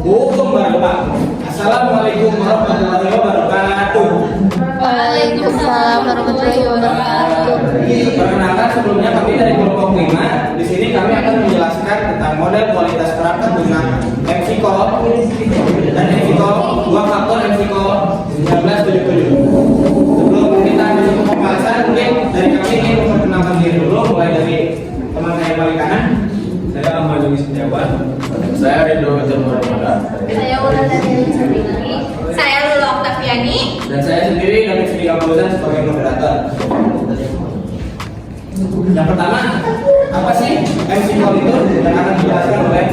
Hukum baru Pak. Assalamualaikum warahmatullahi wabarakatuh. Waalaikumsalam warahmatullahi wabarakatuh. Perkenalkan, sebelumnya kami dari kelompok 5. Di sini kami akan menjelaskan tentang model kualitas perangkat lunak MCCO dan MCCO, 2 faktor MCCO 1977. Sebelum kita masuk ke pembahasan, mungkin dari kami ingin memperkenalkan diri dulu, mulai dari teman saya paling kanan. Saya Ahmad Yogi Setiawan. Saya Ridho Januar Ramadan. Saya Wulandari Sandini. Saya Lulu Oktaviani. Dan saya sendiri dari Sri Kambojan sebagai moderator. Yang pertama, apa sih MCCO itu? Dan akan dijelaskan oleh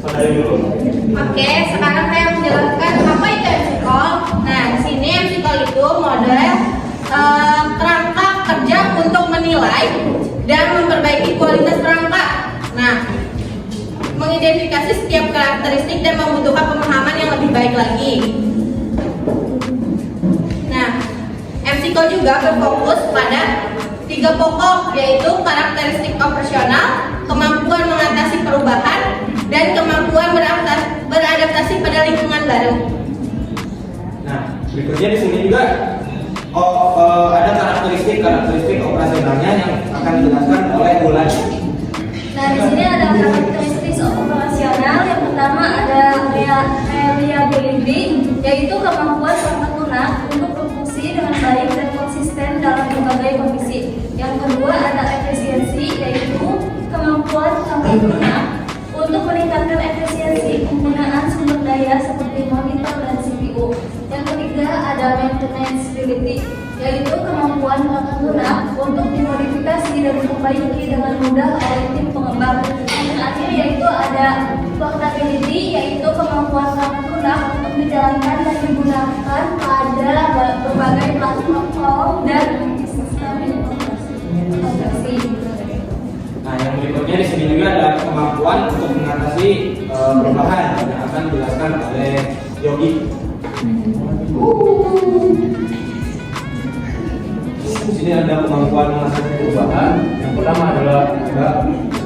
saudari dulu. Oke, sekarang saya menjelaskan apa itu MCCO. Nah, di sini MCCO itu model kerangka kerja untuk menilai dan memperbaiki kualitas perangkat. Nah, mengidentifikasi setiap karakteristik dan membutuhkan pemahaman yang lebih baik lagi. Nah, MCCO juga berfokus pada 3 pokok, yaitu karakteristik operasional, kemampuan mengatasi perubahan, dan kemampuan beradaptasi pada lingkungan baru. Nah, berikutnya di sini juga ada karakteristik operasionalnya yang akan dijelaskan oleh Bulan. Nah, di sini ada karakteristik operasional. Yang pertama ada reliability, yaitu kemampuan perangkat lunak untuk berfungsi dengan baik dan konsisten dalam berbagai kondisi. Yang kedua ada efisiensi, yaitu kemampuan perangkat lunak untuk meningkatkan efisiensi penggunaan sumber daya seperti monitor dan CPU. Yang ketiga ada maintenance-ability, yaitu kemampuan perangkat lunak untuk dimodifikasi dan diperbaiki dengan mudah oleh tim pengembang. Yang terakhir yaitu ada portability, yaitu kemampuan perangkat lunak untuk dijalankan dan digunakan pada berbagai platform dan sistem operasi. Nah, yang berikutnya di sini juga ada kemampuan untuk mengatasi perubahan yang akan dijelaskan oleh Yogi. Di sini ada kemampuan mengatasi perubahan. Yang pertama adalah ada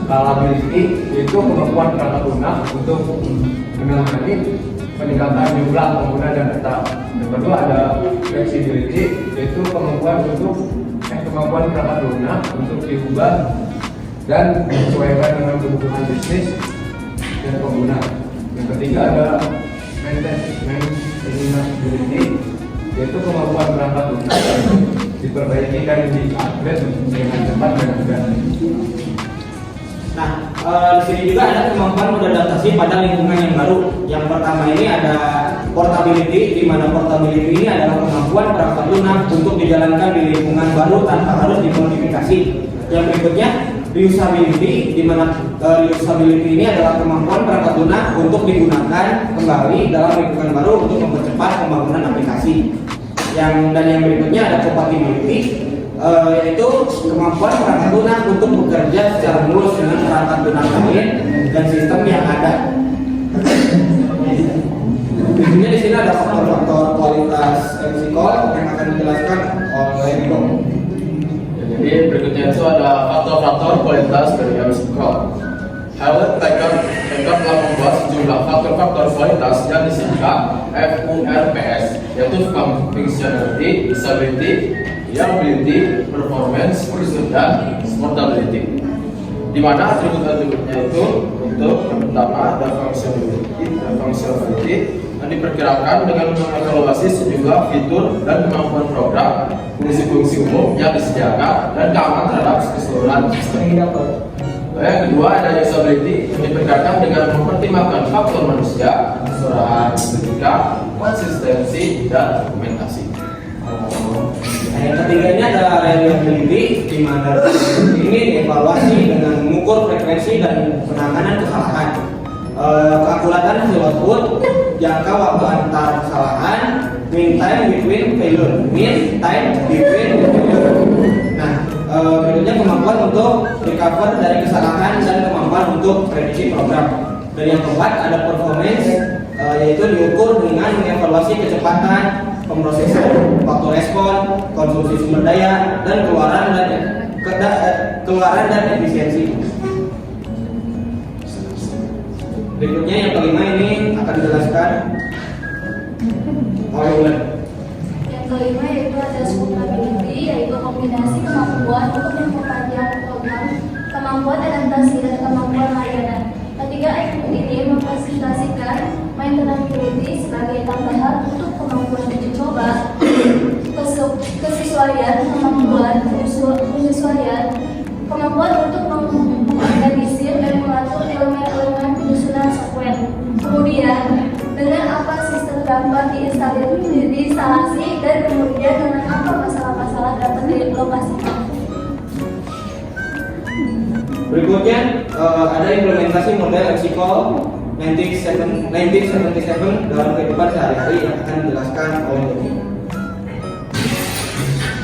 scalability, yaitu kemampuan perangkat lunak untuk menangani peningkatan jumlah pengguna dan data. Yang kedua ada flexibility, yaitu kemampuan perangkat lunak untuk diubah dan menyesuaikan dengan kebutuhan bisnis dan pengguna. Yang ketiga ada maintenance-ability, yaitu kemampuan perangkat lunak diperbaiki dan diupgrade dengan cepat dan mudah. Nah, di sini juga ada kemampuan beradaptasi pada lingkungan yang baru. Yang pertama ini ada portability, di mana portability ini adalah kemampuan perangkat lunak untuk dijalankan di lingkungan baru tanpa harus dimodifikasi. Yang berikutnya reusability, di mana reusability ini adalah kemampuan perangkat lunak untuk digunakan kembali dalam lingkungan baru untuk mempercepat pembangunan aplikasi. Yang berikutnya ada compatibility, yaitu kemampuan perangkat lunak untuk bekerja secara mulus dengan perangkat lunak lain dan sistem yang ada. Berikutnya di sini ada faktor-faktor kualitas MCCO yang akan dijelaskan oleh Ridho. Jadi berikutnya itu ada faktor-faktor kualitas dari MCCO. Hewlett Packard telah membuat sejumlah faktor-faktor kualitas yang disingkat FURPS, yaitu functionality, usability, reliability, performance, precision, dan portability. Di mana atribut-atributnya itu untuk yang pertama ada functionality yang diperkirakan dengan mengevaluasi sejumlah fitur dan kemampuan program, fungsi-fungsi umum yang disediakan, dan keamanan terhadap keseluruhan sistem. Yang kedua ada usability yang diperkirakan dengan mempertimbangkan faktor manusia, keseluruhan logika, konsistensi, dan dokumentasi. Nah, yang ketiganya adalah reliability, di mana ini dievaluasi dengan mengukur frekuensi dan penanganan kesalahan, keakuratan hasil output, jangka waktu antar kesalahan, mean time between failure. Nah, berikutnya kemampuan untuk recover dari kesalahan dan kemampuan untuk prediksi program. Dan yang keempat ada performance, yaitu diukur dengan mengevaluasi kecepatan pemrosesan, waktu respon, konsumsi sumber daya, dan keluaran dan efisiensi. Berikutnya yang kelima ini akan dijelaskan oleh Ulen. Yang kelima yaitu ada scalability, yaitu kombinasi kemampuan untuk memperpanjang program, kemampuan adaptasi dan kemampuan layanan. Ketiga item ini mempresentasikan maintainability sebagai tambahan untuk kemampuan uji coba, kesesuaian kemampuan penyesuaian, kemampuan untuk mengorganisir dan mengatur elemen-elemen penyusunan software. Kemudian dengan apa sistem dapat diinstalasi dan kemudian dengan apa masalah-masalah dapat dilokasikan. Berikutnya ada implementasi model Epsico 1977 dalam kehidupan sehari-hari yang akan dijelaskan oleh Doni.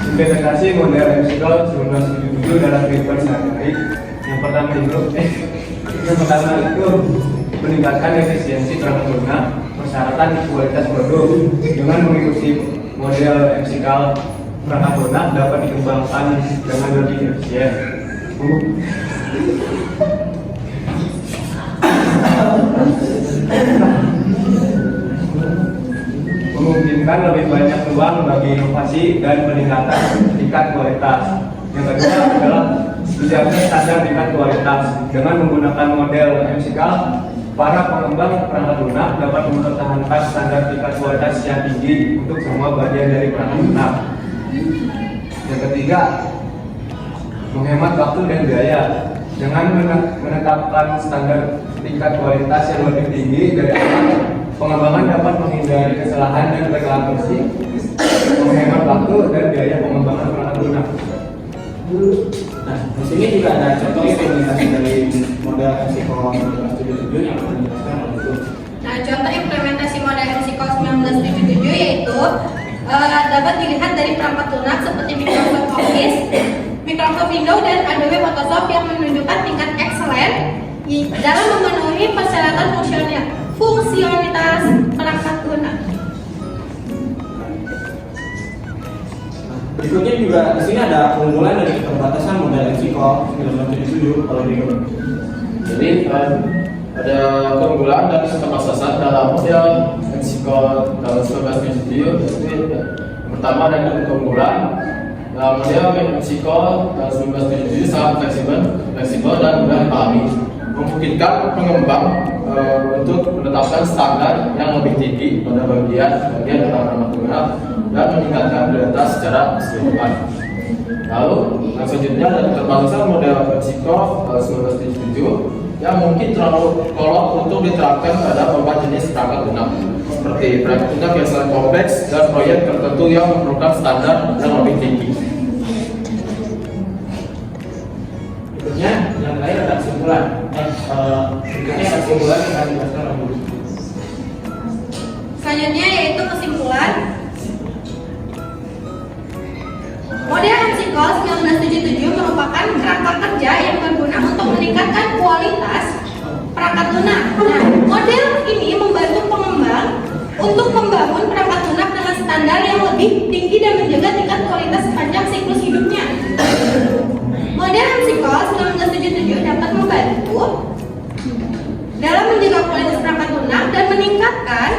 Implementasi model Epsico 1977 dalam kehidupan sehari-hari. Yang pertama itu meningkatkan efisiensi perangkat lunak, persyaratan kualitas produk dengan mengikuti model Epsico. Perangkat lunak dapat dikembangkan dengan lebih efisien. Memungkinkan lebih banyak ruang bagi inovasi dan peningkatan tingkat kualitas. Yang kedua adalah menjaga standar tingkat kualitas. Dengan menggunakan model MCCAL, para pengembang perangkat lunak dapat mempertahankan standar tingkat kualitas yang tinggi untuk semua bagian dari perangkat lunak. Yang ketiga, menghemat waktu dan biaya. Dengan menetapkan standar tingkat kualitas yang lebih tinggi dari awal, pengembangan dapat menghindari kesalahan dan reklamasi, menghemat waktu dan biaya pengembangan perangkat lunak. Nah, di sini juga ada contoh implementasi dari model Epsico 1977 yang akan dijelaskan oleh Doni. Nah, contoh implementasi model Epsico 1977 yaitu dapat dilihat dari perangkat lunak seperti Microsoft Office, Microsoft Windows dan Adobe Photoshop yang menunjukkan tingkat excellent dalam memenuhi persyaratan fungsionalitas perangkat lunak. Berikutnya juga di sini ada keunggulan dari keterbatasan model Epsico 1977 oleh Doni. Jadi ada keunggulan dan keterbatasan dalam model Epsico tahun 1977. Yang pertama ada keunggulan dalam model Epsico tahun 1977 sangat fleksibel dan mudah dipahami, memungkinkan pengembang untuk menetapkan standar yang lebih tinggi pada bagian perangkat lunak dan meningkatkan kualitas secara keseluruhan. Lalu yang selanjutnya ada keterbatasan model Epsico 1977 yang mungkin terlalu kolot untuk diterapkan pada beberapa jenis perangkat lunak, seperti perangkat lunak yang sangat kompleks dan proyek tertentu yang memerlukan standar yang lebih tinggi. Berikutnya yang terakhir ada kesimpulan. Berikutnya ada kesimpulan yang akan dijelaskan oleh Doni. Selanjutnya yaitu kesimpulan. Model Epsico 1977 merupakan kerangka kerja yang berguna untuk meningkatkan kualitas perangkat lunak. Nah, model ini membantu pengembang untuk membangun perangkat lunak dengan standar yang lebih tinggi dan menjaga tingkat kualitas sepanjang siklus hidupnya. Model Epsico 1977 dapat membantu dalam menjaga kualitas perangkat lunak dan meningkatkan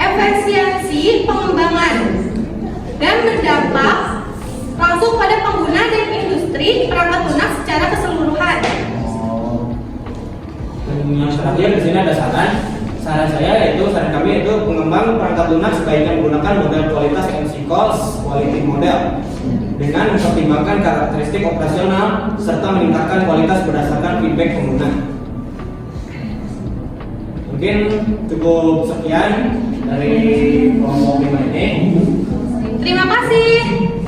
efisiensi pengembangan dan berdampak langsung pada pengguna dan industri perangkat lunak secara keseluruhan. Dan yang terakhir di sini ada saran kami yaitu pengembang perangkat lunak sebaiknya menggunakan model kualitas Epsico Quality Model dengan mempertimbangkan karakteristik operasional serta meningkatkan kualitas berdasarkan feedback pengguna. Mungkin cukup sekian dari kelompok 5 ini. Terima kasih.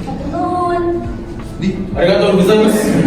Satu tahun. Arigatou gozaimasu.